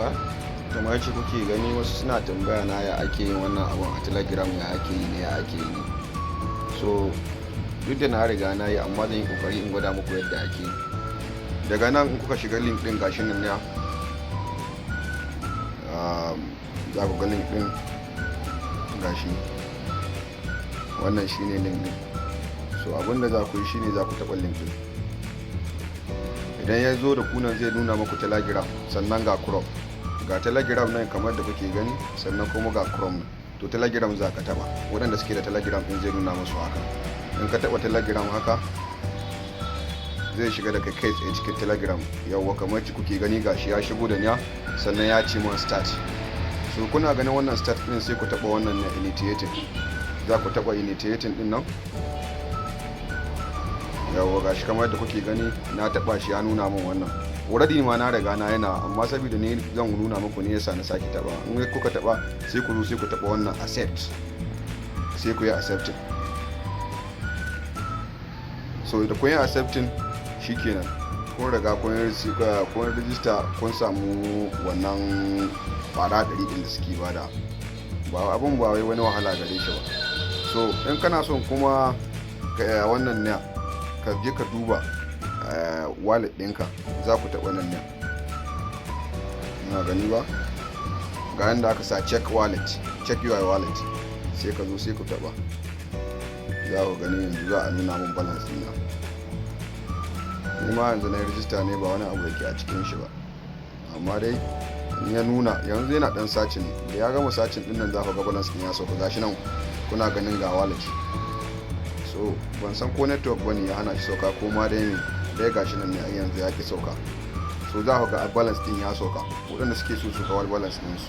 uwana, kamar yacce kuke gani wasu suna tambaya na ya ake yin wannan abun a Telegram, ya ake yi ne, ya ake yi ne. So duk da na riga na yi, amma zan yi kokari in gwada muku yadda ake yi. Daga nan in kuka shiga link din gashi nan ne, za ku ga link din gashi, wannan shine link din. So abinda za ku yi shine za ku taɓa link din. Idan ya zo da kunan zai nuna muku Telegram, sannan ga Chrome. Ga Telegram nan kamar da kuke gani, sannan kuma ga Chrome. To Telegram za ka taba, waɗanda suke da Telegram din zai nuna musu haka. In ka taba Telegram haka zai shiga da kai tsaye cikin Telegram. Yawwa kamar ci kuke gani gashi ya shigo da nya, sannan ya ce mun start. So kuna ganin wannan start din sai ku taba wannan na initiating. Za ku taba initiating din nan. Yawwa gashi kamar da kuke gani na taba shi, ya nuna min wannan. Already ma na riga na yana, amma saboda ne zan nuna muku ne yasa na saki taba. In kuka taba sai ku zo sai ku taba wannan accept, sai ku yi accepting. So da kun yi accepting shikenan, kun riga kun register, kun samu wannan fara 100 din da suke bada. Ba abun ba wai wani wahala gare shi ba. So in kana son kuma wannan ne ka je ka duba wallet ɗinka, za ku taɓa nan ne. Ina gani ba ga yanda aka sa check wallet, check your wallet, sai ka zo sai ku taɓa. Za ku gani yanzu za a nuna mun balance ɗina. Ni ma yanzu na yi register ne, ba wani abu yake a cikin shi ba, amma dai in ya nuna yanzu yana dan sacin. Da ya gama sacin din nan za ku ga balance ɗin ya sauka. Gashi nan kuna ganin ga wallet. So ban san ko network bane ya hana shi sauka, ko ma dai dai gashi nan ne yanzu ya ki sauka. So za ku ga balance din ya sauka, waɗanda suke so su kawar balance din su.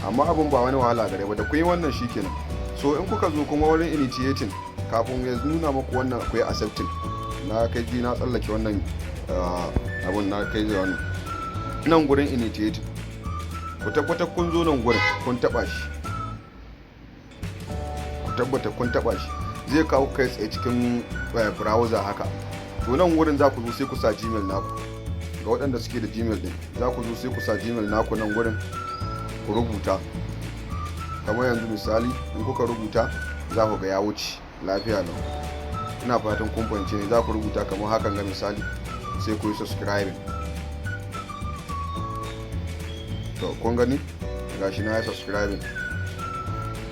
Amma abun ba wani wahala gare ba, da kun yi wannan shikenan. So in kuka zo kuma wurin initiating, kafin ya nuna muku wannan akwai accepting. Na kai ji na tsallake wannan abun, na kai ji wannan nan gurin initiating. Ku tabbata kun zo nan gurin kun taba shi, ku tabbata kun taba shi. Zai kawo kai tsaye cikin browser haka. To nan wurin za ku zo sai ku sa Gmail naku. Ga waɗanda suke da Gmail din, za ku zo sai ku sa Gmail naku nan wurin ku rubuta. Kamar yanzu misali in kuka rubuta za ku ga ya wuce lafiya lau. Ina fatan kun fahimce ne. Za ku rubuta kamar hakan ga misali, sai ku yi subscribing. To kun gani gashi na yi subscribing,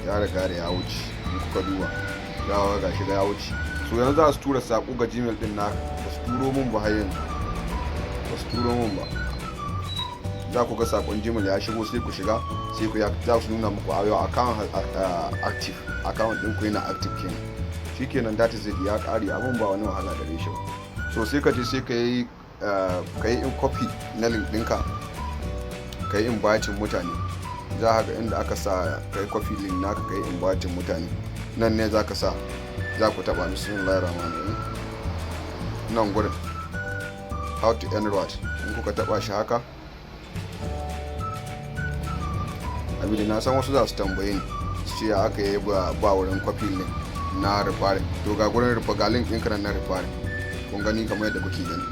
ya riga da ya wuce. In kuka duba za ga gashi da ya wuce. So yanzu za su tura sako ga Gmail din naka, ba su turo mun ba har yanzu, ba su turo mun ba. Za ku ga sakon Gmail ya shigo, sai ku shiga, sai ku za su nuna muku ayo account active, account din ku yana active kenan. Shikenan that is it, ya kare. Abun ba wani wahala gare shi ba. So sai ka je sai ka yi in copy na link ɗinka, ka yi inviting mutane. Za ka ga inda aka sa ka yi copy link naka, ka yi inviting mutane. Nan ne za ka sa, za ku taɓa bismillahirrahmanirrahim nan gurin how to enroll. In kuka taɓa shi haka, abin na san wasu za su tambaye ni su ce aka yi ba wurin copy link na referring. To ga gurin ga link ɗinka nan na referring, kun gani kamar yadda kuke gani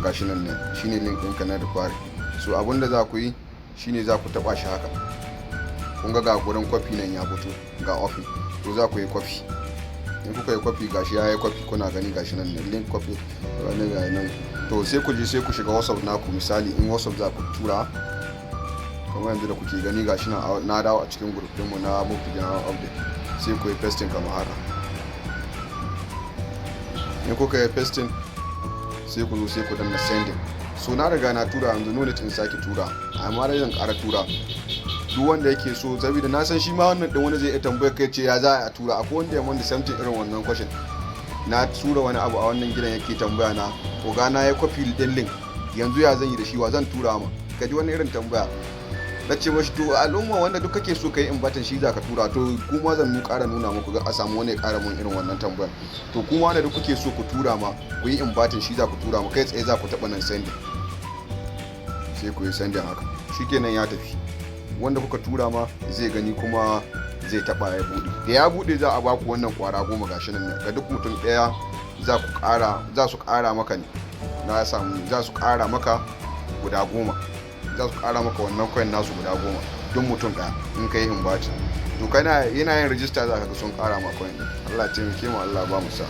gashi nan ne, shine link ɗinka na referring. So abinda za ku yi shine za ku taɓa shi haka. Kun ga gurin copy nan ya fito ga office. To za ku yi copy. In kuka yi copy gashi ya yi copy, kuna gani gashi nan ne link copy wani ga nan. To sai ku je sai ku shiga WhatsApp naku. Misali in WhatsApp za ku tura, kamar yanzu da kuke gani gashi nan na dawo a cikin group din mu na move to general update. Sai ku yi pasting kamar haka. In kuka yi pasting sai ku zo sai ku danna sending. So na riga na tura yanzu, no need in sake tura, amma dai zan ƙara tura. Duk wanda yake so, saboda na san shi ma wannan din wani zai iya tambayar kai ce ya za a tura. Akwai wanda ya mun da something irin wannan question. Na tura wani abu a wannan gidan yake tambaya na, ko ga na yi copy din link, yanzu ya zan yi da shi, wa zan tura ma? Kaji wani irin tambaya. Na ce mashi to al'umma wanda duk kake so kai invitation shi za ka tura. To kuma zan ƙara nuna muku ga a samu wani ya ƙara mun irin wannan tambayar. To kuma wanda duk kuke so ku tura ma, ku yi invitation shi za ku tura ma, kai tsaye za ku taɓa nan sending. Sai ku yi sending haka, shikenan ya tafi. Wanda kuka tura ma zai gani kuma zai taba ya bude. Da ya bude za a baku wannan kwara 10 gashi nan. Ga duk mutum daya za su kara maka ne, na samu za su kara maka guda 10. za su kara maka wannan coin nasu guda 10 don mutum ɗaya in kai inviting. To kana yana yin register za ka ga sun kara maka coin. Allah ya taimake mu, Allah ba mu sa.